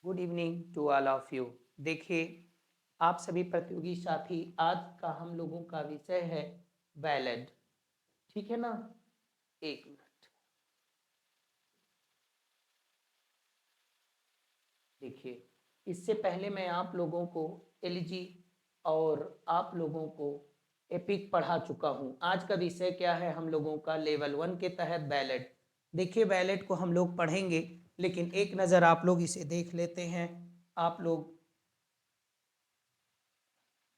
Good evening to all of you. देखिए, आप सभी प्रतियोगी साथी, आज का हम लोगों का विषय है बैलेड। ठीक है ना? एक मिनट। देखिए, इससे पहले मैं आप लोगों को एलजी और आप लोगों को एपिक पढ़ा चुका हूं। आज का विषय क्या है हम लोगों का? लेवल 1 के तहत बैलेड। देखिए, बैलेड को हम लोग पढ़ेंगे, लेकिन एक नज़र आप लोग इसे देख लेते हैं। आप लोग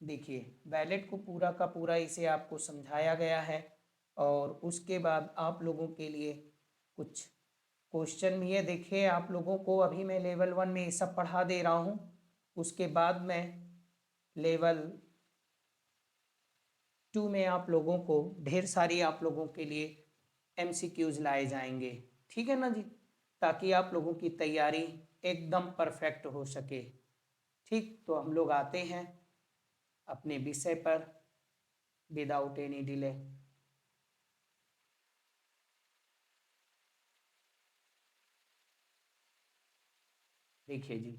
देखिए, बैलेट को पूरा का पूरा इसे आपको समझाया गया है और उसके बाद आप लोगों के लिए कुछ क्वेश्चन भी है। देखिए, आप लोगों को अभी मैं लेवल 1 में ये सब पढ़ा दे रहा हूँ, उसके बाद मैं लेवल 2 में आप लोगों को ढेर सारी आप लोगों के लिए एमसीक्यूज लाए जाएंगे। ठीक है ना जी? ताकि आप लोगों की तैयारी एकदम परफेक्ट हो सके। ठीक, तो हम लोग आते हैं अपने विषय पर विदाउट एनी डिले। देखिए जी,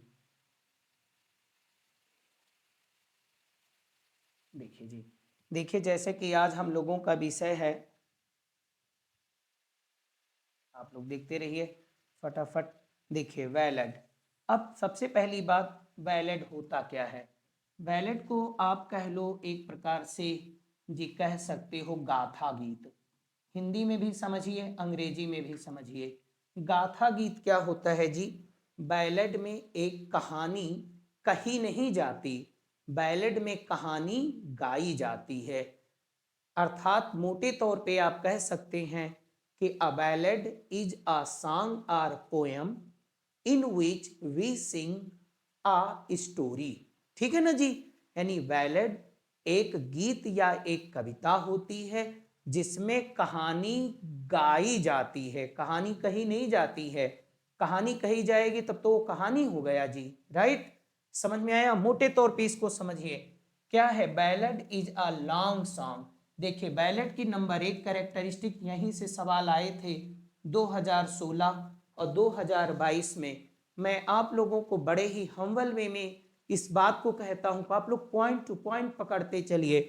देखिए जी, देखिए, जैसे कि आज हम लोगों का विषय है, आप लोग देखते रहिए फटाफट। देखिए, वैलिड। अब सबसे पहली बात, वैलिड होता क्या है? वैलिड को आप कह लो एक प्रकार से जी, कह सकते हो गाथा गीत। हिंदी में भी समझिए, अंग्रेजी में भी समझिए। गाथा गीत क्या होता है जी? बैलेड में एक कहानी कही नहीं जाती, बैलेड में कहानी गाई जाती है। अर्थात मोटे तौर पे आप कह सकते हैं कि a ballad is a song or poem in which we sing a story. ठीक है ना जी? यानी बैलेड एक गीत या एक कविता होती है जिसमें कहानी गाई जाती है, कहानी कही नहीं जाती है। कहानी कही जाएगी तब तो वो कहानी हो गया जी। राइट? समझ में आया? मोटे तौर पे इसको समझिए। क्या है? Ballad is a long song. देखिए, बैलेड की नंबर 1 कैरेक्टरिस्टिक, यहीं से सवाल आए थे 2016 और 2022 में। मैं आप लोगों को बड़े ही हम्बल वे में इस बात को कहता हूं कि आप लोग पॉइंट टू पॉइंट पकड़ते चलिए।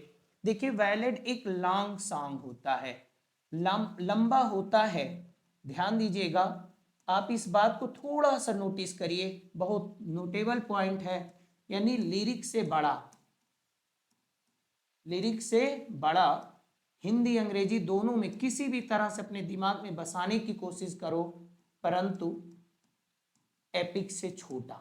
देखिए, बैलेड एक लॉन्ग सॉन्ग होता है, लंबा होता है। ध्यान दीजिएगा, आप इस बात को थोड़ा सा नोटिस करिए, बहुत नोटेबल पॉइंट है। यानी लिरिक से बड़ा, लिरिक से बड़ा, हिंदी अंग्रेजी दोनों में किसी भी तरह से अपने दिमाग में बसाने की कोशिश करो, परंतु एपिक से छोटा।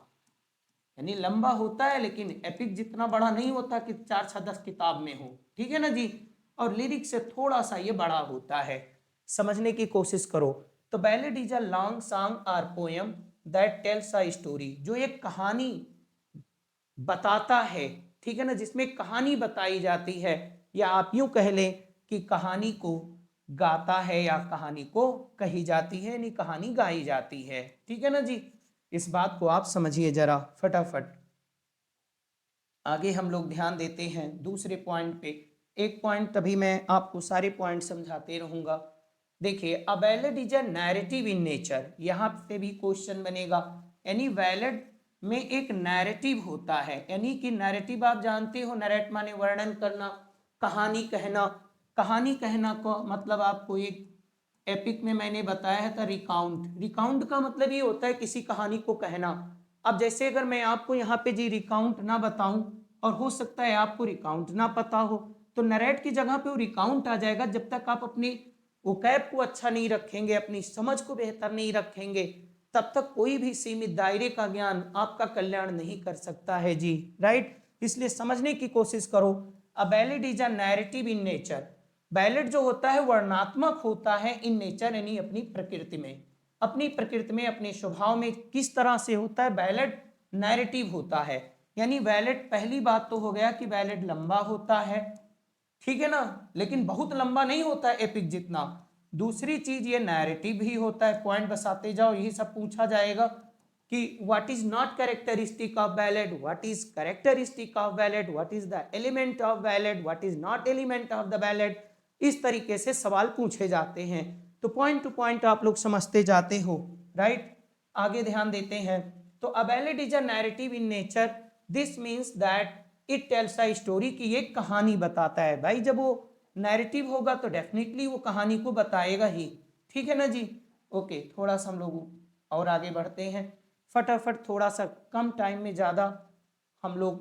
यानी लंबा होता है लेकिन एपिक जितना बड़ा नहीं होता कि 4-6-10 किताब में हो। ठीक है ना जी? और लिरिक से थोड़ा सा ये बड़ा होता है, समझने की कोशिश करो। तो ballad is a long song or poem that tells a story, जो एक कहानी बताता है। ठीक है ना? जिसमें कहानी बताई जाती है, या आप यूं कह लें कि कहानी को गाता है या कहानी को कही जाती है, यानी कहानी गाई जाती है। ठीक है ना जी? इस बात को आप समझिए जरा फटाफट। आगे हम लोग ध्यान देते हैं दूसरे पॉइंट पे। एक पॉइंट तभी मैं आपको सारे पॉइंट समझाते रहूंगा। देखिए, a ballad is a narrative in nature, यहाँ पे भी क्वेश्चन बनेगा। यानी बैलेड में एक नैरेटिव होता है। यानी कि नैरेटिव आप जानते हो, नरेट माने वर्णन करना, कहानी कहना। कहानी कहना को मतलब आपको एक एपिक में मैंने बताया था रिकाउंट। रिकाउंट का मतलब ये होता है किसी कहानी को कहना। अब जैसे अगर मैं आपको यहाँ पे जी रिकाउंट ना बताऊं, और हो सकता है आपको रिकाउंट ना पता हो, तो नरेट की जगह पे वो रिकाउंट आ जाएगा। जब तक आप अपनी वोकैब को अच्छा नहीं रखेंगे, अपनी समझ को बेहतर नहीं रखेंगे, तब तक कोई भी सीमित दायरे का ज्ञान आपका कल्याण नहीं कर सकता है जी। राइट? इसलिए समझने की कोशिश करो। A ballad is a narrative in nature. Ballad जो होता है वर्णात्मक होता है इन नेचर, यानी अपनी प्रकृति में। अपनी प्रकृति में, अपने स्वभाव में किस तरह से होता है? बैलेड नैरेटिव होता है। यानी बैलेड, पहली बात तो हो गया कि बैलेड लंबा होता है। ठीक है ना? लेकिन बहुत लंबा नहीं होता है एपिक जितना। दूसरी चीज ये नैरेटिव भी होता है। पॉइंट बसाते जाओ, यही सब पूछा जाएगा कि what is not characteristic of ballad, what is characteristic of ballad, what is the element of ballad, what is not element of the ballad. इस तरीके से सवाल पूछे जाते हैं। तो पॉइंट टू पॉइंट आप लोग समझते जाते हो। राइट? आगे ध्यान देते हैं। तो a ballad is a narrative in nature, this means that it tells a story, की ये कहानी बताता है। भाई जब वो नैरेटिव होगा तो डेफिनेटली वो कहानी को बताएगा ही, ठीक है ना जी। ओके, थोड़ा सा हम लोग और आगे बढ़ते हैं फटाफट, थोड़ा सा कम टाइम में ज़्यादा हम लोग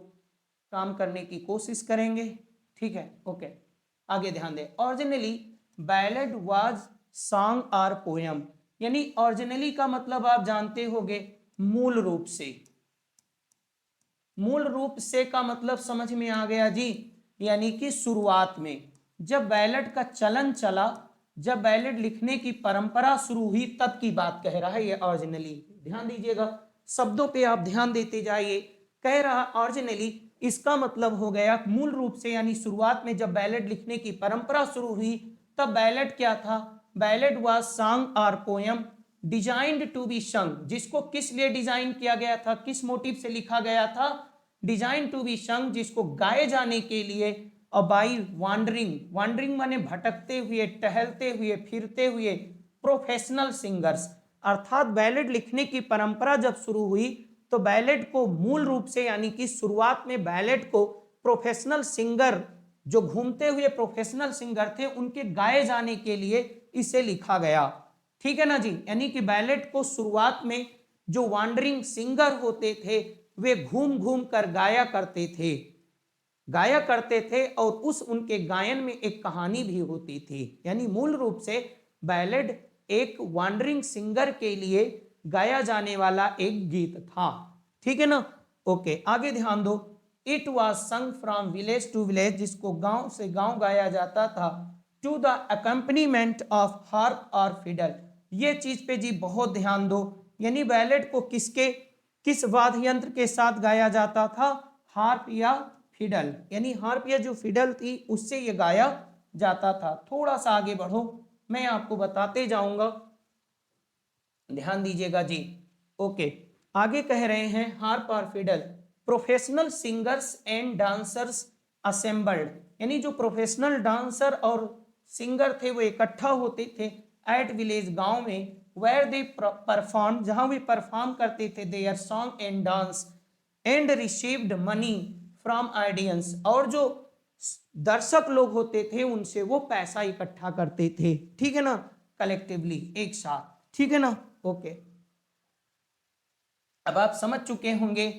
काम करने की कोशिश करेंगे, ठीक है। ओके, आगे ध्यान दें। ओरिजिनली बैलेड वाज सॉन्ग और पोयम, यानी ओरिजिनली का मतलब आप जानते होंगे मूल रूप से। मूल रूप से का मतलब समझ में आ गया जी, यानी कि शुरुआत में जब बैलेड का चलन चला, जब बैलेड लिखने की परंपरा शुरू हुई, तब की बात कह रहा है ये ओरिजिनली। ध्यान दीजिएगा, शब्दों पे आप ध्यान देते जाइए। कह रहा ओरिजिनली, इसका मतलब हो गया मूल रूप से, यानी शुरुआत में जब बैलेड लिखने की परंपरा शुरू हुई, तब बैलेड क्या था? बैलेड वाज सॉन्ग और पोयम डिजाइन्ड टू बी संग, जिसको किस लिए डिजाइन किया गया था, किस मोटिव से लिखा गया था? डिजाइन टू बी संग, जिसको गाए जाने के लिए। और बाई वांडरिंग, वांडरिंग माने भटकते हुए, टहलते हुए, फिरते हुए प्रोफेशनल सिंगर्स। अर्थात बैलेड लिखने की परंपरा जब शुरू हुई तो बैलेड को मूल रूप से, यानी कि शुरुआत में बैलेड को प्रोफेशनल सिंगर, जो घूमते हुए प्रोफेशनल सिंगर थे, उनके गाए जाने के लिए इसे लिखा गया, ठीक है ना जी। यानी कि बैलेड को शुरुआत में जो वांडरिंग सिंगर होते थे वे घूम घूम कर गाया करते थे, गाया करते थे, और उस उनके गायन में एक कहानी भी होती थी। यानी मूल रूप से बैलेड एक वांडरिंग सिंगर के लिए गाया जाने वाला एक गीत था, ठीक है ना। ओके, आगे ध्यान दो। It was sung from village to village, जिसको गांव से गांव गाया जाता था, to the accompaniment of harp और फिडल। ये चीज पे जी बहुत ध्यान दो, यानी बैलेड को किस वाद्य यंत्र के साथ गाया जाता था? हार्प या फिडल, यानी हार्प या जो फिडल थी उससे ये गाया जाता था। थोड़ा सा आगे बढ़ो, मैं आपको बताते जाऊंगा, ध्यान दीजिएगा जी। ओके, आगे कह रहे हैं हार्प और fiddle professional singers and dancers assembled, यानी जो प्रोफेशनल डांसर और सिंगर थे वो इकट्ठा होते थे एट विलेज, गांव में, वेयर दे परफॉर्म, जहां वे परफॉर्म करते थे there song and dance, and received money from audience, और जो दर्शक लोग होते थे उनसे वो पैसा इकट्ठा करते थे, ठीक है ना, कलेक्टिवली, एक साथ, ठीक है ना। ओके, अब आप समझ चुके होंगे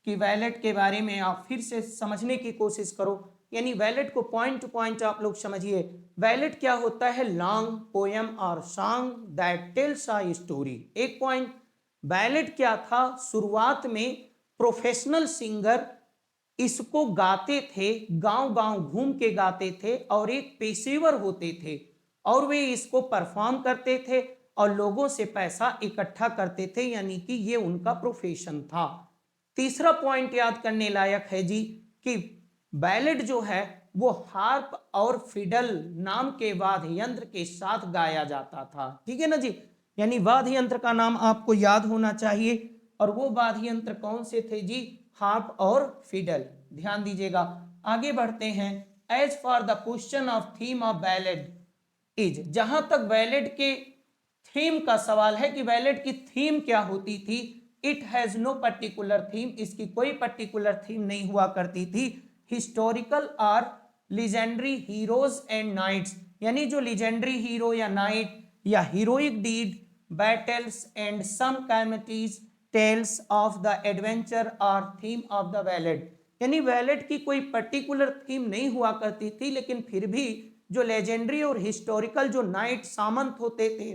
कि वैलेट के बारे में आप फिर से समझने की कोशिश करो, यानी वैलेट को पॉइंट टू पॉइंट आप लोग समझिए। वैलेट क्या होता है? लॉन्ग पोयम और song that tells a story. एक पॉइंट, वैलेट क्या था? शुरुआत में प्रोफेशनल सिंगर इसको गाते थे, गांव गांव घूम के गाते थे, और एक पेशेवर होते थे, और वे इसको परफॉर्म करते थे और लोगों से पैसा इकट्ठा करते थे, यानी कि ये उनका प्रोफेशन था। तीसरा पॉइंट याद करने लायक है जी कि बैलेड जो है वो हार्प और फिडल नाम के वाद्य यंत्र के साथ गाया जाता था, ठीक है ना जी। यानी वाद्य यंत्र का नाम आपको याद होना चाहिए, और वो वाद्य यंत्र कौन से थे जी? हार्प और फिडल। ध्यान दीजिएगा, आगे बढ़ते हैं। As for the question of theme of ballad is, जहां तक बैलेड के थीम का सवाल है कि बैलेड की थीम क्या होती थी, it has no particular theme, इसकी कोई पर्टिकुलर थीम नहीं हुआ करती थी। हिस्टोरिकल और लीजेंडरी हीरोज एंड नाइट्स, यानी जो लीजेंडरी हीरो या नाइट या heroic deed, battles and some calamities, tales of the adventure और थीम ऑफ द बैलेड, यानी बैलेड की कोई पर्टिकुलर थीम नहीं हुआ करती थी, लेकिन फिर भी जो लेजेंडरी और हिस्टोरिकल जो नाइट सामंत होते थे,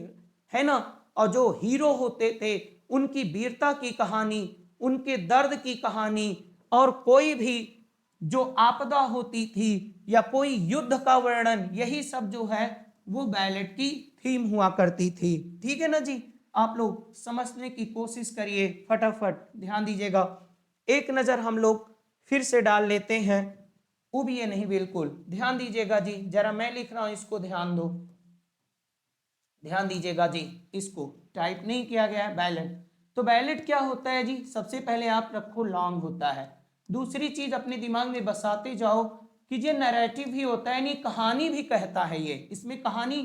है ना, और जो हीरो होते थे, उनकी वीरता की कहानी, उनके दर्द की कहानी, और कोई भी जो आपदा होती थी या कोई युद्ध का वर्णन, यही सब जो है वो बैलेड की थीम हुआ करती थी, ठीक है ना जी। आप लोग समझने की कोशिश करिए फटाफट, ध्यान दीजिएगा। एक नजर हम लोग फिर से डाल लेते हैं, उबिए नहीं, बिल्कुल ध्यान दीजिएगा जी। जरा मैं लिख रहा हूं, इसको ध्यान दो, ध्यान दीजिएगा जी। इसको टाइप नहीं किया गया है, बैलेट। तो बैलेट क्या होता है जी? सबसे पहले आप रखो लॉन्ग होता है। दूसरी चीज अपने दिमाग में बसाते जाओ कि ये नैरेटिव भी होता है, यानी कहानी भी कहता है, ये इसमें कहानी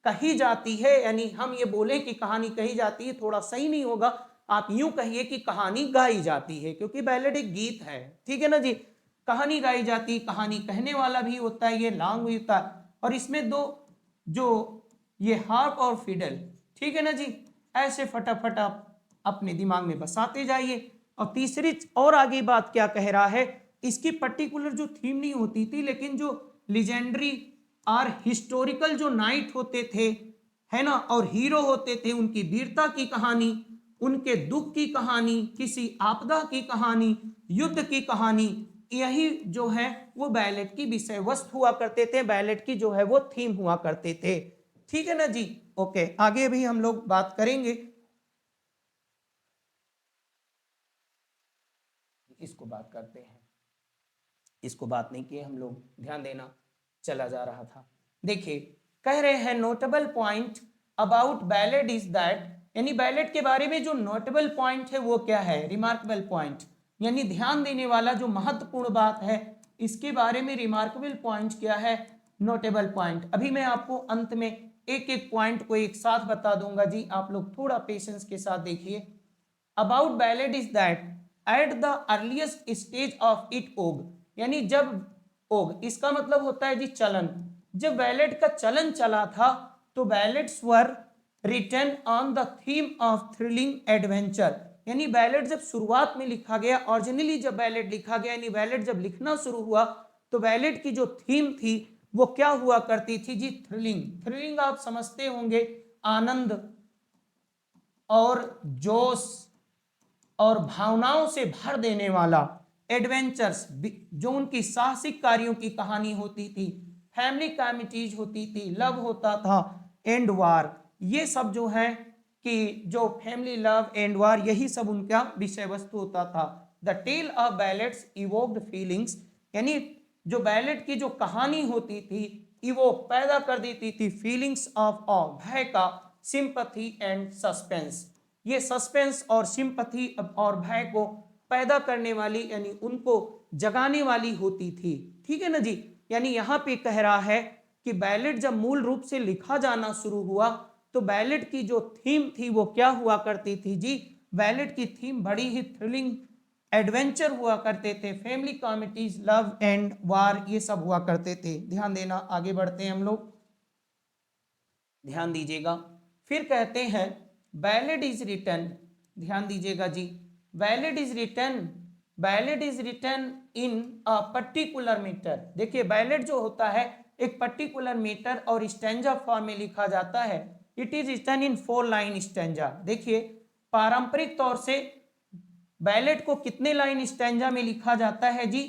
कही जाती है, यानी हम ये बोले कि कहानी कही जाती है थोड़ा सही नहीं होगा, आप यूं कहिए कि कहानी गाई जाती है, क्योंकि बैलेड एक गीत है, ठीक है ना जी। कहानी गाई जाती, कहानी कहने वाला भी होता है, ये लॉन्ग भी होता है, और इसमें दो जो ये हार्प और फिडल, ठीक है ना जी, ऐसे फटाफट आप अपने दिमाग में बसाते जाइए। और तीसरी और आगे बात क्या कह रहा है, इसकी पर्टिकुलर जो थीम नहीं होती थी, लेकिन जो लिजेंडरी और हिस्टोरिकल जो नाइट होते थे, है ना, और हीरो होते थे, उनकी वीरता की कहानी, उनके दुख की कहानी, किसी आपदा की कहानी, युद्ध की कहानी, यही जो है वो बैलेट की विषय वस्तु हुआ करते थे, बैलेट की जो है वो थीम हुआ करते थे, ठीक है ना जी। ओके, आगे भी हम लोग बात करेंगे। इसको बात करते हैं, इसको बात नहीं किए हम लोग, ध्यान देना, चला जा रहा था। देखिए, कह रहे हैं notable point about ballad is that, यानी बैलेड के बारे में जो नोटेबल पॉइंट है वो क्या है, रिमार्केबल पॉइंट, यानी ध्यान देने वाला जो महत्वपूर्ण बात है, इसके बारे में रिमार्केबल पॉइंट क्या है, नोटेबल पॉइंट। अभी मैं आपको अंत में एक एक पॉइंट को एक साथ बता दूंगा जी, आप लोग थोड़ा पेशेंस के साथ देखिए। About ballad is that at the earliest stage of it ओग, यानी जब ओग, इसका मतलब होता है जी चलन, जब बैलेड का चलन चला था तो ballads were written on the theme of thrilling adventure, यानी बैलेड जब शुरुआत में लिखा गया, ओरिजिनली जब बैलेड लिखा गया, यानी बैलेड जब लिखना शुरू हुआ तो बैलेड की जो थीम थी वो क्या हुआ करती थी जी, थ्रिलिंग। थ्रिलिंग आप समझते होंगे, आनंद और जोश और भावनाओं से भर देने वाला, एडवेंचर्स जो उनकी साहसिक कार्यों की कहानी होती थी, फैमिली कॉमेडीज होती थी, लव होता था, एंड वार, ये सब जो है कि जो फैमिली लव एंड वार, यही सब उनका विषय वस्तु होता था। The tale of ballads evoked feelings, यानी जो बैलेट की जो कहानी होती थी इवोक पैदा कर देती थी फीलिंग्स ऑफ ऑ, भय का, सिंपैथी एंड सस्पेंस, ये सस्पेंस और सिंपैथी और भय को पैदा करने वाली, यानी उनको जगाने वाली होती थी, ठीक है ना जी। यानी यहाँ पे कह रहा है कि बैलेट जब मूल रूप से लिखा जाना शुरू हुआ तो बैलेट की जो थीम थी वो क्या हुआ करती थी जी, बैलेट की थीम बड़ी ही थ्रिलिंग एडवेंचर हुआ करते थे, फैमिली कॉमेडीज, लव एंड वार, ये सब हुआ करते थे। ध्यान देना, आगे बढ़ते हैं हम लोग, ध्यान दीजिएगा। फिर कहते हैं बैलेड इज रिटन, ध्यान दीजिएगा जी, ballad is written, ballad is written in a particular metre. देखिए बैलेड जो होता है एक पर्टिकुलर मीटर और स्टैंजा फॉर्म में लिखा जाता है। It is written in 4 line stanza. देखिए पारंपरिक तौर से बैलेड को कितने लाइन स्टैंजा में लिखा जाता है जी,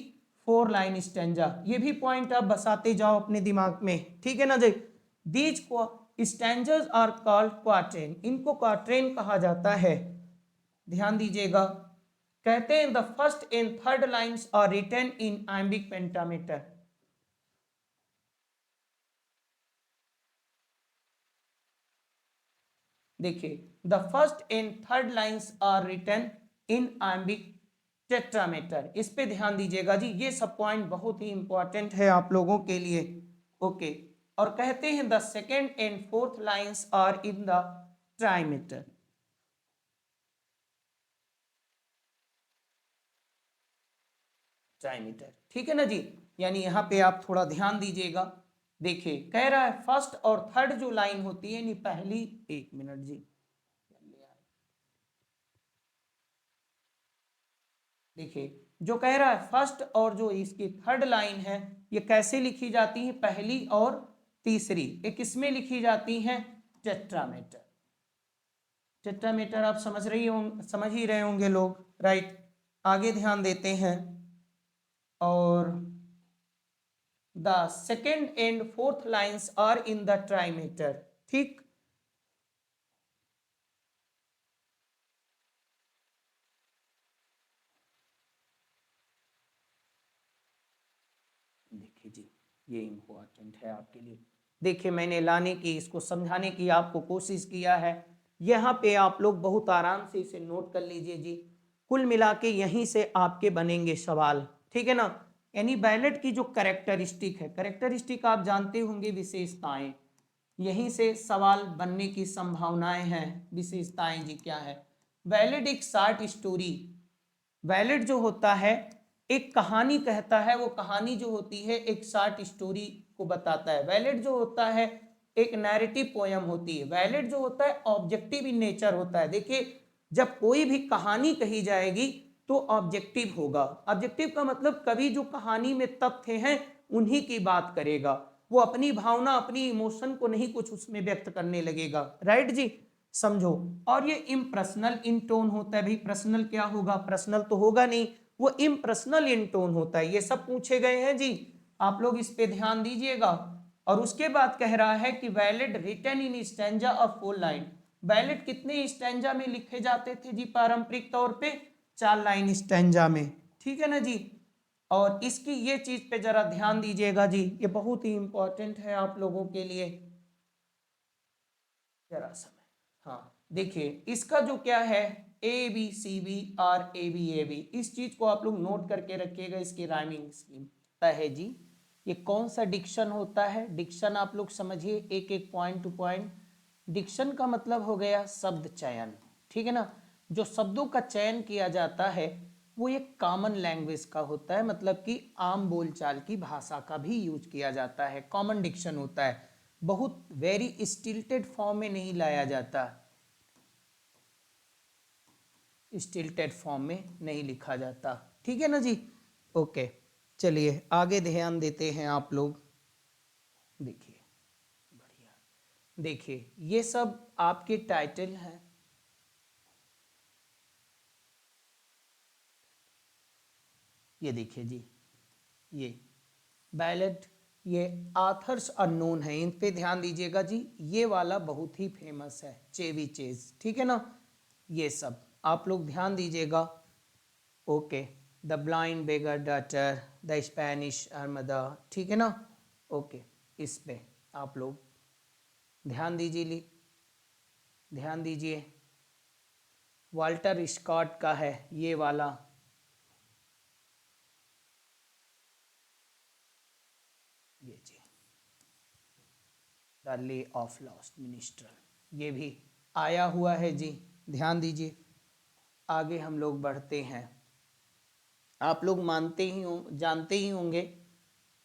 4 लाइन स्टैंजा। ये भी पॉइंट आप बसाते जाओ अपने दिमाग में, ठीक है ना जी। These stanzas are called quatrain, इनको क्वार्टेन कहा जाता है। ध्यान दीजिएगा, कहते हैं the first and third lines are written in iambic pentameter. देखिए the first and third lines are written in iambic tetrameter, इस पे ध्यान दीजिएगा जी, ये सब पॉइंट बहुत ही इंपॉर्टेंट है आप लोगों के लिए। ओके, और कहते हैं the second and fourth lines are in the trimeter. Trimeter, ठीक है ना जी। यानी यहाँ पे आप थोड़ा ध्यान दीजिएगा। देखिए कह रहा है फर्स्ट और थर्ड जो लाइन होती है, यानी पहली, एक मिनट जी, देखिए जो कह रहा है फर्स्ट और जो इसकी थर्ड लाइन है ये कैसे लिखी जाती है, पहली और तीसरी, एक इसमें लिखी जाती है टेट्रामीटर। टेट्रामीटर आप समझ ही रहे होंगे लोग, राइट। आगे ध्यान देते हैं, और the second and fourth lines are in the trimeter, ठीक। देखिए जी ये इंपॉर्टेंट है आपके लिए। देखिए मैंने लाने की, इसको समझाने की आपको कोशिश किया है, यहाँ पे आप लोग बहुत आराम से इसे नोट कर लीजिए जी। कुल मिला के यहीं से आपके बनेंगे सवाल, ठीक है ना। यानी बैलेट की जो कैरेक्टरिस्टिक है, कैरेक्टरिस्टिक आप जानते होंगे, विशेषताएं, यहीं से सवाल बनने की संभावनाएं हैं। विशेषताएं जी क्या है, बैलेड एक शॉर्ट स्टोरी, बैलेड जो होता है एक कहानी कहता है, वो कहानी जो होती है एक शॉर्ट स्टोरी को बताता है। बैलेड जो होता है एक नैरेटिव पोयम होती है। बैलेड जो होता है ऑब्जेक्टिव इन नेचर होता है। देखिए जब कोई भी कहानी कही जाएगी तो ऑब्जेक्टिव होगा। ऑब्जेक्टिव का मतलब कभी जो कहानी में तथ्य हैं उन्हीं की बात करेगा, वो अपनी भावना अपनी इमोशन को नहीं कुछ उसमें व्यक्त करने लगेगा। राइट जी, समझो। और ये इम्पर्सनल इन टोन होता है। भाई पर्सनल क्या होगा, पर्सनल तो होगा नहीं, वो इम्पर्सनल इन टोन होता है। ये सब पूछे गए हैं जी, आप लोग इस पे ध्यान दीजिएगा। और उसके बाद कह रहा है कि ballad written in stanza of 4 line. Ballad कितने स्टैंजा में लिखे जाते थे जी पारंपरिक तौर पे? 4 लाइन स्टैंजा में, ठीक है ना जी। और इसकी ये चीज पे जरा ध्यान दीजिएगा जी, ये बहुत ही इंपॉर्टेंट है आप लोगों के लिए। जरा समय, हाँ देखिए इसका जो क्या है ABCBRABAB, इस चीज को आप लोग नोट करके रखिएगा। इसकी राइमिंग स्कीम है जी। ये कौन सा डिक्शन होता है? डिक्शन आप लोग समझिए एक एक पॉइंट टू पॉइंट। डिक्शन का मतलब हो गया शब्द चयन, ठीक है ना। जो शब्दों का चयन किया जाता है वो एक कॉमन लैंग्वेज का होता है, मतलब कि आम बोलचाल की भाषा का भी यूज किया जाता है। कॉमन डिक्शन होता है, बहुत वेरी स्टिल्टेड फॉर्म में नहीं लाया जाता, स्टिल्टेड फॉर्म में नहीं लिखा जाता, ठीक है ना जी। ओके चलिए आगे ध्यान देते हैं आप लोग। देखिए बढ़िया, देखिए ये सब आपके टाइटल हैं। ये देखिए जी, ये बैलेट, ये आथर्स अननोन है, इन पे ध्यान दीजिएगा जी। ये वाला बहुत ही फेमस है, चेवी चेज, ठीक है ना। ये सब आप लोग ध्यान दीजिएगा। Okay, the blind beggar daughter, the Spanish Armada, ठीक है ना। ओके, इस पे आप लोग ध्यान दीजिए, ध्यान दीजिए। वाल्टर स्कॉट का है ये वाला, ये जी the lay of lost minister, ये भी आया हुआ है जी, ध्यान दीजिए। आगे हम लोग बढ़ते हैं। आप लोग मानते ही हो, जानते ही होंगे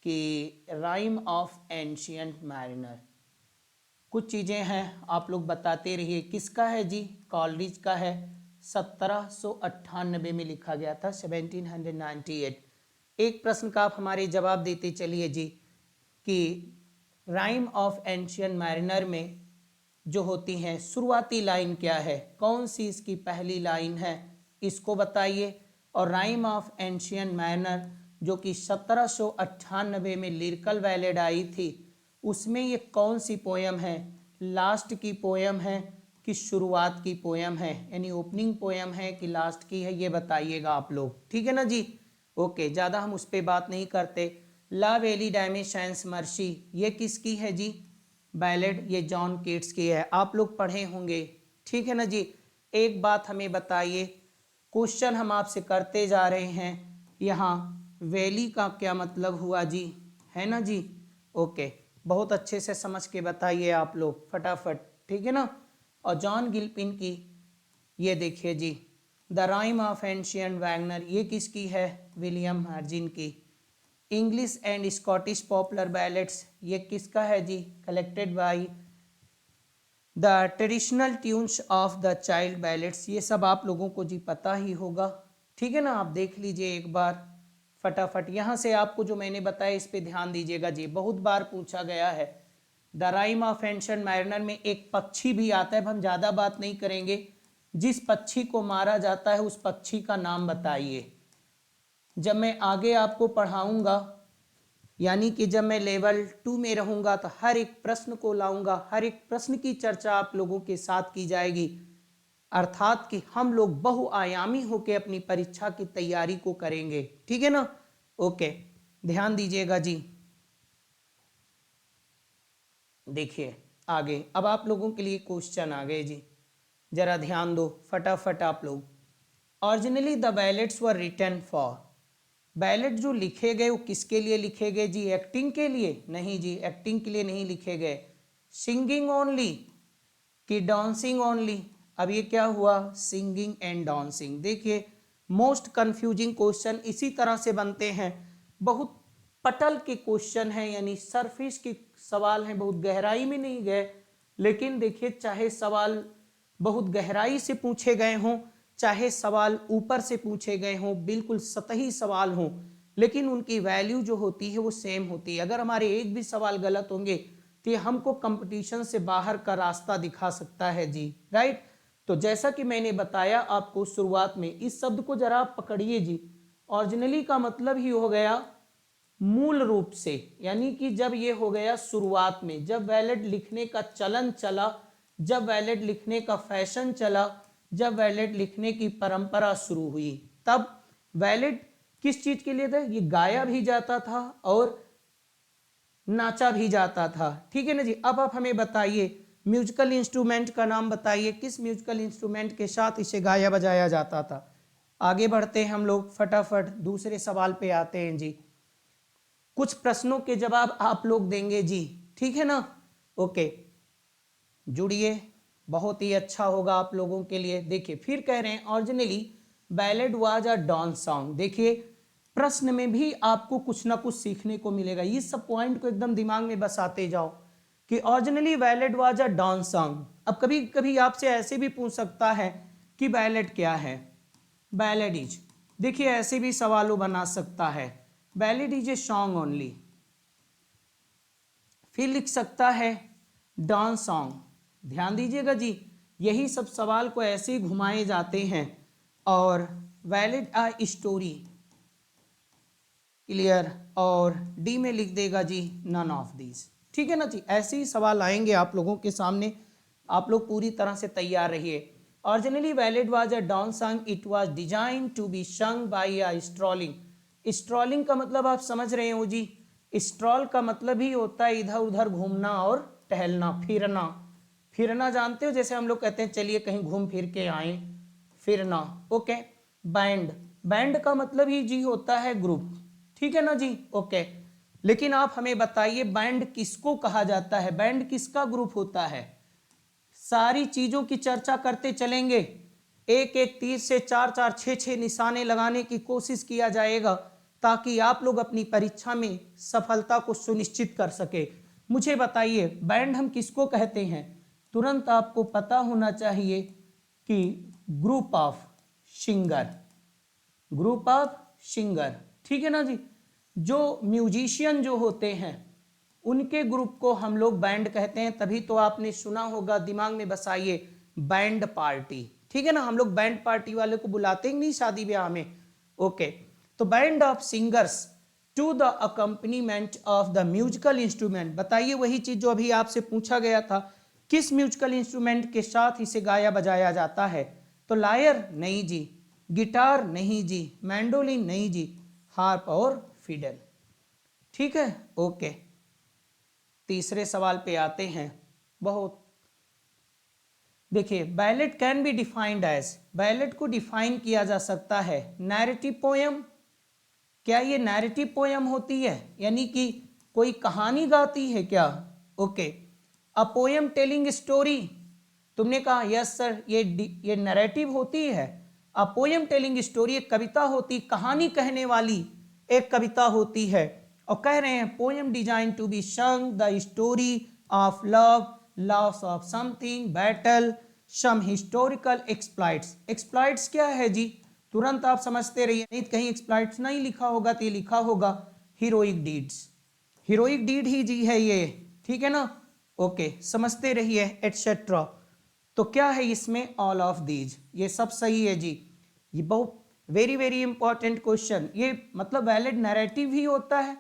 कि राइम ऑफ एंशियंट मैरिनर, कुछ चीज़ें हैं आप लोग बताते रहिए। किसका है जी? कॉलरिज का है, 1798 में लिखा गया था, 1798। एक प्रश्न का आप हमारे जवाब देते चलिए जी कि राइम ऑफ एंशियंट मैरिनर में जो होती हैं शुरुआती लाइन क्या है, कौन सी इसकी पहली लाइन है, इसको बताइए। और राइम ऑफ एंशियंट मैरिनर जो कि 1798 में लिरिकल बैलेड आई थी, उसमें ये कौन सी पोयम है, लास्ट की पोयम है कि शुरुआत की पोयम है, यानी ओपनिंग पोयम है कि लास्ट की है, ये बताइएगा आप लोग, ठीक है ना जी। ओके, ज़्यादा हम उस पर बात नहीं करते। ला वेली डायमेशंस मर्सी, ये किसकी है जी? बैलेड, ये जॉन कीट्स की है, आप लोग पढ़े होंगे, ठीक है ना जी। एक बात हमें बताइए, क्वेश्चन हम आपसे करते जा रहे हैं, यहाँ वैली का क्या मतलब हुआ जी, है ना जी। ओके, बहुत अच्छे से समझ के बताइए आप लोग फटाफट, ठीक है ना। और जॉन गिल्पिन की ये देखिए जी, the rime of ancient Wagner, ये किसकी है? विलियम मार्जिन की। English and Scottish popular ballads, ये किसका है जी? Collected by the traditional tunes of the child ballads, ये सब आप लोगों को जी पता ही होगा, ठीक है ना। आप देख लीजिए एक बार फटाफट, यहाँ से आपको जो मैंने बताया इस पे ध्यान दीजिएगा जी, बहुत बार पूछा गया है। The rime of ancient mariner में एक पक्षी भी आता है, हम ज़्यादा बात नहीं करेंगे। जिस पक्षी को मारा जाता है उस पक्षी का नाम बताइए। जब मैं आगे आपको पढ़ाऊंगा, यानी कि जब मैं लेवल 2 में रहूंगा तो हर एक प्रश्न को लाऊंगा, हर एक प्रश्न की चर्चा आप लोगों के साथ की जाएगी, अर्थात कि हम लोग बहुआयामी होकर अपनी परीक्षा की तैयारी को करेंगे, ठीक है ना। ओके, ध्यान दीजिएगा जी। देखिए आगे, अब आप लोगों के लिए क्वेश्चन आ गए जी, जरा ध्यान दो फटाफट आप लोग। Originally the ballads were written for, ballad जो लिखे गए वो किसके लिए लिखे गए जी? एक्टिंग के लिए? नहीं जी, एक्टिंग के लिए नहीं लिखे गए। सिंगिंग ओनली कि डांसिंग ओनली? अब ये क्या हुआ, सिंगिंग एंड डांसिंग। देखिए मोस्ट कंफ्यूजिंग क्वेश्चन इसी तरह से बनते हैं, बहुत पटल के क्वेश्चन हैं, यानी सरफेस के सवाल हैं, बहुत गहराई में नहीं गए। लेकिन देखिए चाहे सवाल बहुत गहराई से पूछे गए हों, चाहे सवाल ऊपर से पूछे गए हों, बिल्कुल सतही सवाल हों, लेकिन उनकी वैल्यू जो होती है वो सेम होती है। अगर हमारे एक भी सवाल गलत होंगे तो ये हमको कंपटीशन से बाहर का रास्ता दिखा सकता है जी, राइट। तो जैसा कि मैंने बताया आपको शुरुआत में, इस शब्द को जरा पकड़िए जी। ओरिजिनली का मतलब ही हो गया मूल रूप से, यानी कि जब ये हो गया शुरुआत में, जब वैलिड लिखने का चलन चला, जब वैलिड लिखने का फैशन चला, जब वैलिड लिखने की परंपरा शुरू हुई, तब वैलिड किस चीज के लिए था, ये गाया भी जाता था और नाचा भी जाता था, ठीक है ना जी। अब आप हमें बताइए म्यूजिकल इंस्ट्रूमेंट का नाम बताइए, किस म्यूजिकल इंस्ट्रूमेंट के साथ इसे गाया बजाया जाता था। आगे बढ़ते हैं हम लोग, फटाफट दूसरे सवाल पे आते हैं जी। कुछ प्रश्नों के जवाब आप लोग देंगे जी, ठीक है ना, ओके, जुड़िए, बहुत ही अच्छा होगा आप लोगों के लिए। देखिए फिर कह रहे हैं originally ballad was a dance song. देखिए प्रश्न में भी आपको कुछ ना कुछ सीखने को मिलेगा, ये सब पॉइंट को एकदम दिमाग में बसाते जाओ कि originally ballad was a dance song. अब कभी कभी आपसे ऐसे भी पूछ सकता है कि बैलेड क्या है, बैलेड इज, देखिए ऐसे भी सवालों बना सकता है, ballad is a song only. फिर लिख सकता है डांस सॉन्ग। ध्यान दीजिएगा जी, यही सब सवाल को ऐसे ही घुमाए जाते हैं। और वैलिड अ स्टोरी, क्लियर, और डी में लिख देगा जी नन ऑफ दीज, ठीक है ना जी। ऐसे ही सवाल आएंगे आप लोगों के सामने, आप लोग पूरी तरह से तैयार रहिए। Originally ballad was a dance song, it was design to be sung by a strolling. Strolling का मतलब आप समझ रहे हो जी, स्ट्रॉल का मतलब ही होता है इधर उधर घूमना और टहलना, फिरना। फिरना जानते हो, जैसे हम लोग कहते हैं चलिए कहीं घूम फिर के आए, फिरना, ओके। बैंड, बैंड का मतलब ही जी होता है ग्रुप, ठीक है ना जी, ओके। लेकिन आप हमें बताइए बैंड किसको कहा जाता है, बैंड किसका ग्रुप होता है। सारी चीजों की चर्चा करते चलेंगे, एक एक तीर से चार चार छह छह निशाने लगाने की कोशिश किया जाएगा ताकि आप लोग अपनी परीक्षा में सफलता को सुनिश्चित कर सके। मुझे बताइए बैंड हम किसको कहते हैं, तुरंत आपको पता होना चाहिए कि group of singer, group of singer, ठीक है ना जी। जो म्यूजिशियन जो होते हैं उनके ग्रुप को हम लोग बैंड कहते हैं। तभी तो आपने सुना होगा, दिमाग में बसाइए, बैंड पार्टी, ठीक है ना। हम लोग बैंड पार्टी वाले को बुलाते ही नहीं शादी ब्याह में, ओके। तो band of singers to the accompaniment of the musical instrument. बताइए वही चीज जो अभी आपसे पूछा गया था, किस म्यूजिकल इंस्ट्रूमेंट के साथ इसे गाया बजाया जाता है। तो लायर नहीं जी, गिटार नहीं जी, मैंडोलिन नहीं जी, हार्प और फिडल, ठीक है, ओके। तीसरे सवाल पे आते हैं। बहुत देखिए, ballad can be defined as, ballad को डिफाइन किया जा सकता है नैरेटिव पोयम। क्या ये नैरेटिव पोयम होती है, यानी कि कोई कहानी गाती है क्या, okay. A poem telling story, तुमने कहा यस सर ये नैरेटिव होती है। अ पोयम टेलिंग स्टोरी एक कविता होती, कहानी कहने वाली एक कविता होती है। और कह रहे हैं poem design to be sung the story of love, loss of something, battle, some historical exploits. Exploits क्या है जी, तुरंत आप समझते रहिए, नहीं कहीं एक्सप्लॉइट्स नहीं लिखा होगा तो ये लिखा होगा हीरोइक डीड्स, हीरोइक डीड ही जी है ये, ठीक है ना, ओके, समझते रहिए एटसेट्रा। तो क्या है इसमें, ऑल ऑफ दीज, ये सब सही है जी। ये बहुत वेरी वेरी इंपॉर्टेंट क्वेश्चन, ये मतलब वैलिड नैरेटिव ही होता है,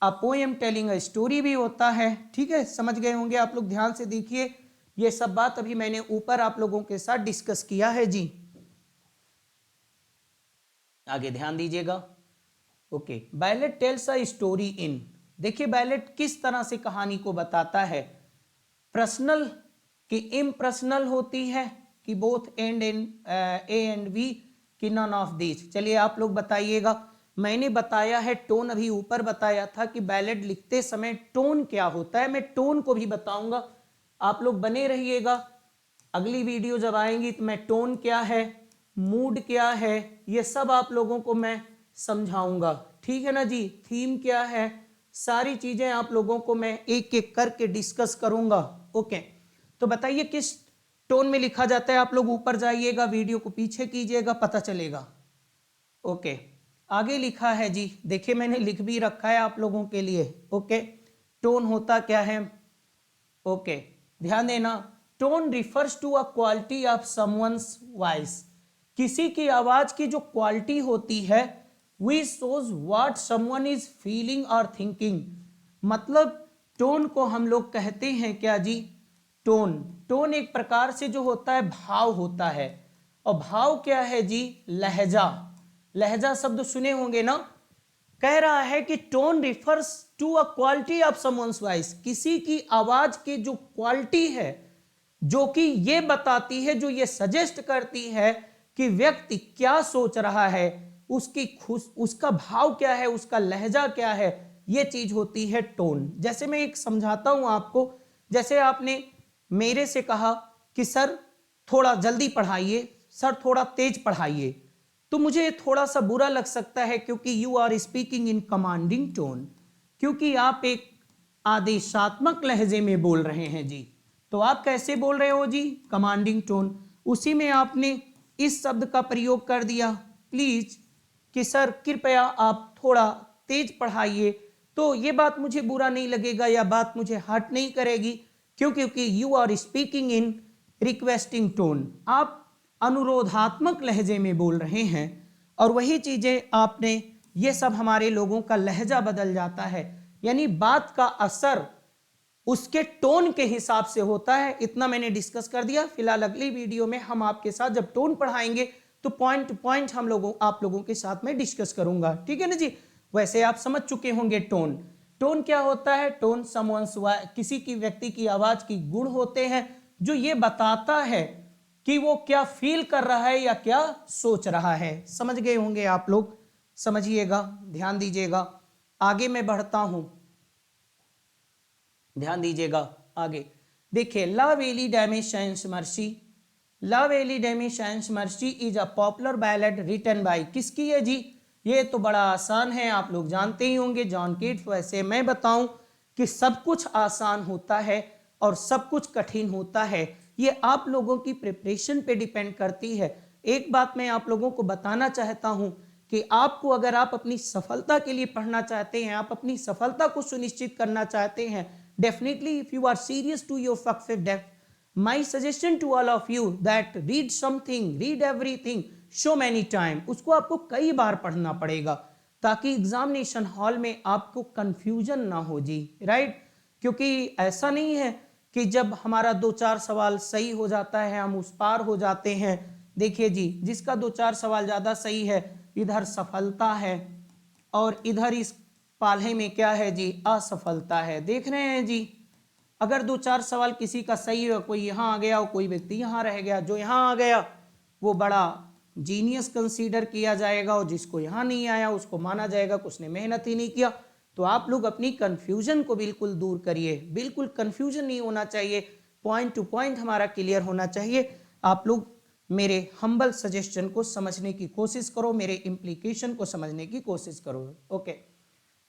a poem telling a story भी होता है, ठीक है, समझ गए होंगे आप लोग। ध्यान से देखिए, ये सब बात अभी मैंने ऊपर आप लोगों के साथ डिस्कस किया है जी। आगे ध्यान दीजिएगा, okay. Ballot tales a story in, देखिए बैलेट किस तरह से कहानी को बताता है, पर्सनल कि इम्पर्सनल होती है कि both and in A and B कि नन ऑफ दीज। चलिए आप लोग बताइएगा, मैंने बताया है टोन, अभी ऊपर बताया था कि बैलेट लिखते समय टोन क्या होता है, मैं टोन को भी बताऊंगा, आप लोग बने रहिएगा। अगली वीडियो जब आएंगी तो मैं टोन क्या है, मूड क्या है, ये सब आप लोगों को मैं समझाऊंगा, ठीक है ना जी। थीम क्या है, सारी चीजें आप लोगों को मैं एक एक करके डिस्कस करूंगा। ओके, तो बताइए किस टोन में लिखा जाता है। आप लोग ऊपर जाइएगा, वीडियो को पीछे कीजिएगा, पता चलेगा। ओके, आगे लिखा है जी, देखिए मैंने लिख भी रखा है आप लोगों के लिए। ओके, टोन होता क्या है। ओके, ध्यान देना, tone refers to a quality of someone's voice. किसी की आवाज की जो क्वालिटी होती है, which shows what someone is feeling और थिंकिंग। मतलब टोन को हम लोग कहते हैं क्या जी, टोन। टोन एक प्रकार से जो होता है भाव होता है, और भाव क्या है जी, लहजा। लहजा शब्द सुने होंगे ना। कह रहा है कि tone refers to a quality of someone's voice. किसी की आवाज की जो क्वालिटी है, जो कि ये बताती है, जो ये सजेस्ट करती है कि व्यक्ति क्या सोच रहा है, उसका भाव क्या है, उसका लहजा क्या है, ये चीज होती है टोन। जैसे मैं एक समझाता हूं आपको, जैसे आपने मेरे से कहा कि सर थोड़ा जल्दी पढ़ाइए, सर थोड़ा तेज पढ़ाइए, तो मुझे थोड़ा सा बुरा लग सकता है क्योंकि you are speaking in commanding tone, क्योंकि आप एक आदेशात्मक लहजे में बोल रहे हैं जी। तो आप कैसे बोल रहे हो जी, कमांडिंग टोन। उसी में आपने इस शब्द का प्रयोग कर दिया, प्लीज, कि सर कृपया आप थोड़ा तेज पढ़ाइए, तो ये बात मुझे बुरा नहीं लगेगा, या बात मुझे हर्ट नहीं करेगी, क्योंकि you are speaking in requesting tone. आप अनुरोधात्मक लहजे में बोल रहे हैं, और वही चीजें आपने, ये सब हमारे लोगों का लहजा बदल जाता है, यानी बात का असर उसके टोन के हिसाब से होता है। इतना मैंने डिस्कस कर दिया। फिलहाल अगली वीडियो में हम आपके साथ जब टोन पढ़ाएंगे तो पॉइंट टू पॉइंट आप लोगों के साथ में डिस्कस करूंगा, ठीक है ना जी। वैसे आप समझ चुके होंगे टोन। टोन क्या होता है, टोन समवंस, किसी की व्यक्ति की आवाज की गुण होते हैं, जो ये बताता है कि वो क्या फील कर रहा है या क्या सोच रहा है। समझ गए होंगे आप लोग, समझिएगा, ध्यान दीजिएगा। आगे मैं बढ़ता हूं, ध्यान दीजिएगा आगे। देखिए, La Belle Dame sans Merci. La Belle Dame sans Merci is a popular ballad written by, किसकी है जी, ये तो बड़ा आसान है, आप लोग जानते ही होंगे, जॉन कीट्स। वैसे मैं बताऊं कि सब कुछ आसान होता है और सब कुछ कठिन होता है, ये आप लोगों की प्रिपरेशन पे डिपेंड करती है। एक बात मैं आप लोगों को बताना चाहता हूं कि आपको, अगर आप अपनी सफलता के लिए पढ़ना चाहते हैं, आप अपनी सफलता को सुनिश्चित करना चाहते हैं, definitely if you are serious to your success, my suggestion to all of you that read something, read everything so many time। उसको आपको कई बार पढ़ना पड़ेगा ताकि एग्जामिनेशन हॉल में आपको कंफ्यूजन ना हो जी, राइट। क्योंकि ऐसा नहीं है कि जब हमारा 2-4 सवाल सही हो जाता है हम उस पार हो जाते हैं। देखिए जी, जिसका 2-4 सवाल ज्यादा सही है, इधर सफलता है, और इधर इस पाले में क्या है जी, असफलता है। देख रहे हैं जी, अगर 2-4 सवाल किसी का सही है, कोई यहाँ आ गया और कोई व्यक्ति यहाँ रह गया, जो यहाँ आ गया वो बड़ा जीनियस कंसीडर किया जाएगा, और जिसको यहाँ नहीं आया उसको माना जाएगा कि उसने मेहनत ही नहीं किया। तो आप लोग अपनी कंफ्यूजन को बिल्कुल दूर करिए, बिल्कुल कंफ्यूजन नहीं होना चाहिए, पॉइंट टू पॉइंट हमारा क्लियर होना चाहिए। आप लोग मेरे हम्बल सजेशन को समझने की कोशिश करो, मेरे इम्प्लीकेशन को समझने की कोशिश करो। ओके,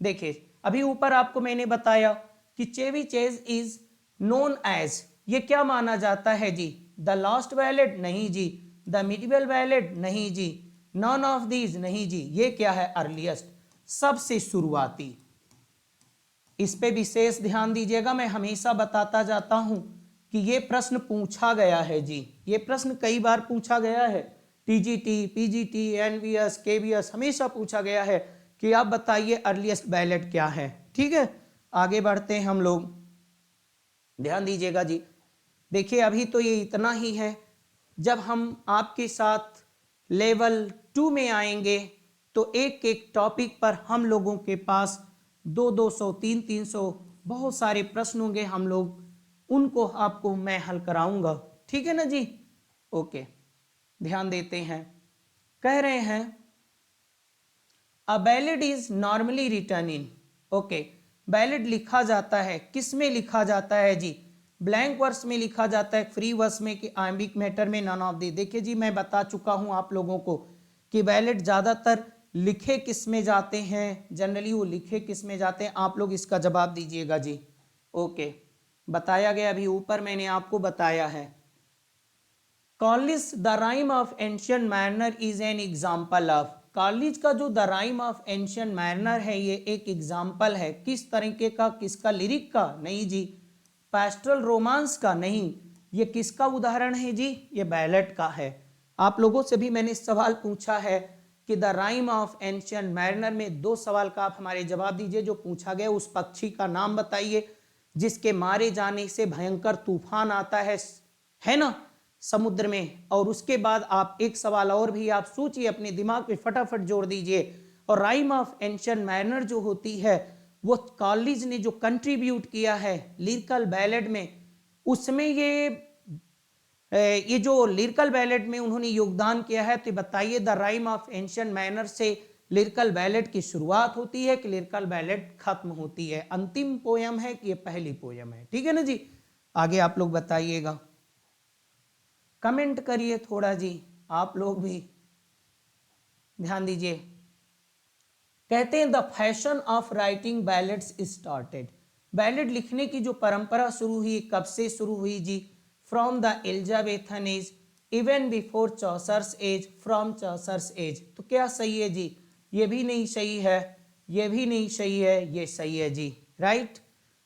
देखिए अभी ऊपर आपको मैंने बताया कि Chevy Chase is known as, ये क्या माना जाता है जी, द लास्ट वैलिड नहीं जी, द मिडिवल वैलिड नहीं जी, नॉन ऑफ दीज नहीं जी, ये क्या है, अर्लीस्ट, सबसे शुरुआती। इस पे विशेष ध्यान दीजिएगा, मैं हमेशा बताता जाता हूं कि ये प्रश्न पूछा गया है जी, ये प्रश्न कई बार पूछा गया है, टीजीटी, पीजीटी, एनवीएस, केवीएस, हमेशा पूछा गया है कि आप बताइए अर्लीस्ट बैलेट क्या है, ठीक है। आगे बढ़ते हैं हम लोग, ध्यान दीजिएगा जी। देखिए अभी तो ये इतना ही है, जब हम आपके साथ लेवल 2 में आएंगे तो एक एक टॉपिक पर हम लोगों के पास 200-200, 300-300 बहुत सारे प्रश्न होंगे, हम लोग उनको आपको मैं हल कराऊंगा, ठीक है ना जी। ओके, ध्यान देते हैं, कह रहे हैं a ballad is normally written in. Okay, ballad लिखा जाता है, किस में लिखा जाता है जी, ब्लैंक वर्स में लिखा जाता है, फ्री वर्स में कि आइम्बिक मैटर में नन ऑफ दी। देखिए जी, मैं बता चुका हूं आप लोगों को कि बैलेट ज्यादातर लिखे किस में जाते हैं, जनरली वो लिखे किस में जाते हैं। आप लोग इसका जवाब दीजिएगा जी। ओके, बताया गया अभी ऊपर मैंने आपको बताया है। Collins the rime of ancient mariner is an example of. Collins का जो the rime of ancient mariner है ये एक एग्जाम्पल है। किस तरीके का? किसका? लिरिक का? नहीं जी। पैस्टोरल रोमांस का? नहीं। ये किसका उदाहरण है जी? ये बैलेट का है। आप लोगों से भी मैंने सवाल पूछा है कि the rime of ancient mariner में 2 सवाल का आप हमारे जवाब दीजिए। जो पूछा गया उस पक्षी का नाम बताइए जिसके मारे जाने से भयंकर तूफान आता है ना समुद्र में। और उसके बाद आप एक सवाल और भी आप सोचिए, अपने दिमाग पे फटाफट जोड़ दीजिए। और राइम ऑफ एंशियंट मैरिनर जो होती है वो कॉलिज ने जो कंट्रीब्यूट किया है लिरिकल बैलेड में, उसमें ये जो लिरिकल बैलेड में उन्होंने योगदान किया है। तो बताइए the rime of ancient mariner से लिरिकल बैलेड की शुरुआत होती है कि लिरिकल बैलेड खत्म होती है? अंतिम पोयम है कि ये पहली पोयम है? ठीक है ना जी। आगे आप लोग बताइएगा, कमेंट करिए थोड़ा जी, आप लोग भी ध्यान दीजिए। कहते हैं the fashion of writing ballads started. Ballad लिखने की जो परंपरा शुरू हुई, कब से शुरू हुई जी? From the Elizabethan age, even before Chaucer's age, from Chaucer's age. तो क्या सही है जी? ये भी नहीं सही है, ये भी नहीं सही है, ये सही है जी। राइट,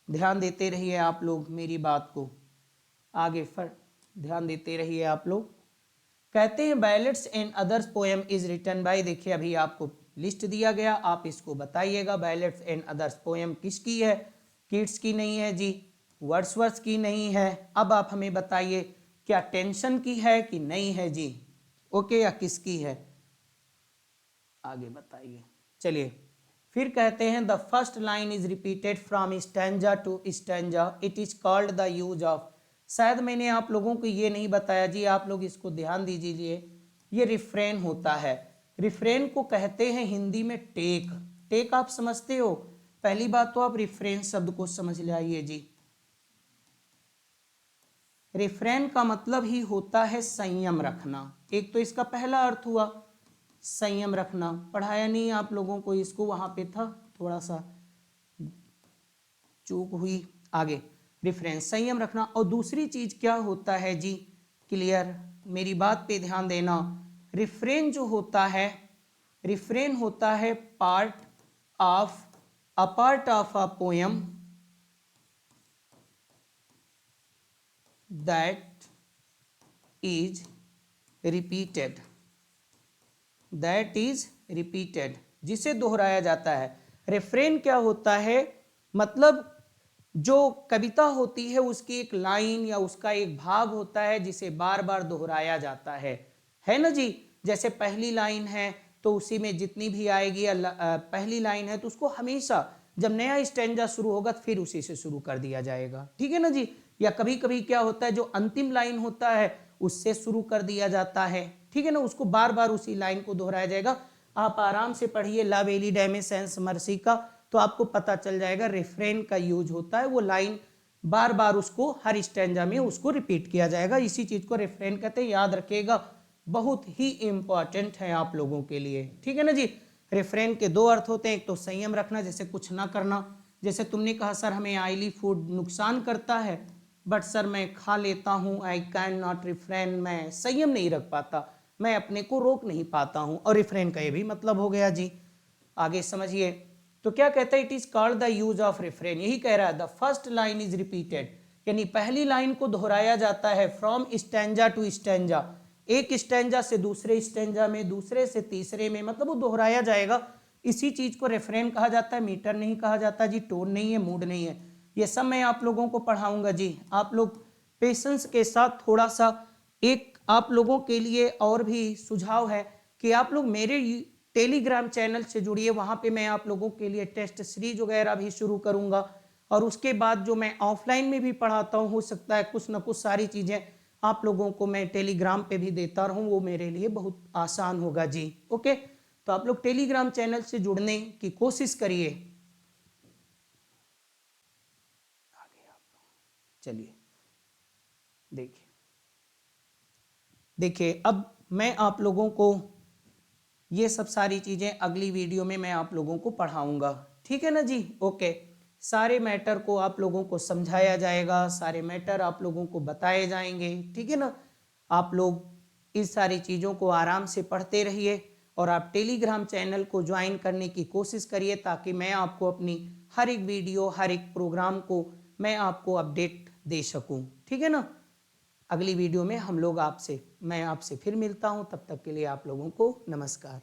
ध्यान देते रहिए आप लोग मेरी बात को, आगे ध्यान देते रहिए आप लोग। कहते हैं ballads and others poem is written by. देखिए अभी आपको लिस्ट दिया गया, आप इसको बताइएगा बैलेट्स एंड अदर्स पोएम किसकी है? किट्स की नहीं है जी, वर्ड्सवर्थ की नहीं है। अब आप हमें बताइए क्या टेंशन की है कि नहीं है जी? ओके, या किसकी है? आगे बताइए। चलिए फिर कहते हैं the first line is repeated from stanza to stanza, it is called the use of. शायद मैंने आप लोगों को ये नहीं बताया जी, आप लोग इसको ध्यान दीजिए। ये रिफ्रेन होता है। रिफ्रेन को कहते हैं हिंदी में टेक। टेक आप समझते हो? पहली बात तो आप रिफ्रेन शब्द को समझ ले आइए जी। रिफ्रेन का मतलब ही होता है संयम रखना। एक तो इसका पहला अर्थ हुआ संयम रखना, पढ़ाया नहीं आप लोगों को इसको, वहां पे था थोड़ा सा चूक हुई। आगे रिफरेंस, संयम रखना। और दूसरी चीज क्या होता है जी? क्लियर, मेरी बात पे ध्यान देना। रिफ्रेन जो होता है, रिफ्रेन होता है part of a poem that is repeated, that is repeated, जिसे दोहराया जाता है। रेफ्रेन क्या होता है? मतलब जो कविता होती है उसकी एक लाइन या उसका एक भाग होता है जिसे बार बार दोहराया जाता है ना जी। जैसे पहली लाइन है तो उसी में जितनी भी आएगी, पहली लाइन है तो उसको हमेशा जब नया स्टैंजा शुरू होगा फिर उसी से शुरू कर दिया जाएगा। ठीक है ना जी। या कभी कभी क्या होता है, जो अंतिम लाइन होता है उससे शुरू कर दिया जाता है। ठीक है ना, उसको बार बार उसी लाइन को दोहराया जाएगा। आप आराम से पढ़िए ला वेली डैमे सेंस मर्सी का, तो आपको पता चल जाएगा रिफ्रेन का यूज होता है। वो लाइन बार बार उसको हर स्टैंजा में उसको रिपीट किया जाएगा। इसी चीज को रिफ्रेन कहते हैं, याद रखिएगा, बहुत ही इंपॉर्टेंट है आप लोगों के लिए। ठीक है ना जी। रिफ्रेन के 2 अर्थ होते हैं, एक तो संयम रखना, जैसे कुछ ना करना। जैसे तुमने कहा सर हमें ऑयली फूड नुकसान करता है, बट सर मैं खा लेता हूँ, आई कैन नॉट रिफ्रेन, मैं संयम नहीं रख पाता, मैं अपने को रोक नहीं पाता हूँ। और रिफ्रेन का ये भी मतलब हो गया जी। आगे समझिए, तो क्या कहता है? It is called the use of refrain. यही कह रहा है the first line is repeated, यानी पहली लाइन को दोहराया जाता है फ्रॉम स्टैंजा टू स्टैंजा, एक स्टैंजा से दूसरे स्टैंजा में, दूसरे से तीसरे में, मतलब वो दोहराया जाएगा। इसी चीज को रेफरेन कहा जाता है, मीटर नहीं कहा जाता जी, टोन नहीं है, मूड नहीं है। ये सब मैं आप लोगों को पढ़ाऊंगा जी। आप लोग पेशेंस के साथ थोड़ा सा, एक आप लोगों के लिए और भी सुझाव है कि आप लोग मेरे टेलीग्राम चैनल से जुड़िए। वहां पे मैं आप लोगों के लिए टेस्ट सीरीज वगैरह भी शुरू करूंगा। और उसके बाद जो मैं ऑफलाइन में भी पढ़ाता हूँ, हो सकता है कुछ ना कुछ सारी चीजें आप लोगों को मैं टेलीग्राम पे भी देता रहूं, वो मेरे लिए बहुत आसान होगा जी। ओके, तो आप लोग टेलीग्राम चैनल से जुड़ने की कोशिश करिए। चलिए देखिए अब मैं आप लोगों को ये सब सारी चीजें अगली वीडियो में मैं आप लोगों को पढ़ाऊंगा, ठीक है ना जी। ओके, सारे मैटर को आप लोगों को समझाया जाएगा, सारे मैटर आप लोगों को बताए जाएंगे, ठीक है ना। आप लोग इस सारी चीज़ों को आराम से पढ़ते रहिए और आप टेलीग्राम चैनल को ज्वाइन करने की कोशिश करिए ताकि मैं आपको अपनी हर एक वीडियो, हर एक प्रोग्राम को मैं आपको अपडेट दे सकूं, ठीक है ना। अगली वीडियो में मैं आपसे फिर मिलता हूं, तब तक के लिए आप लोगों को नमस्कार।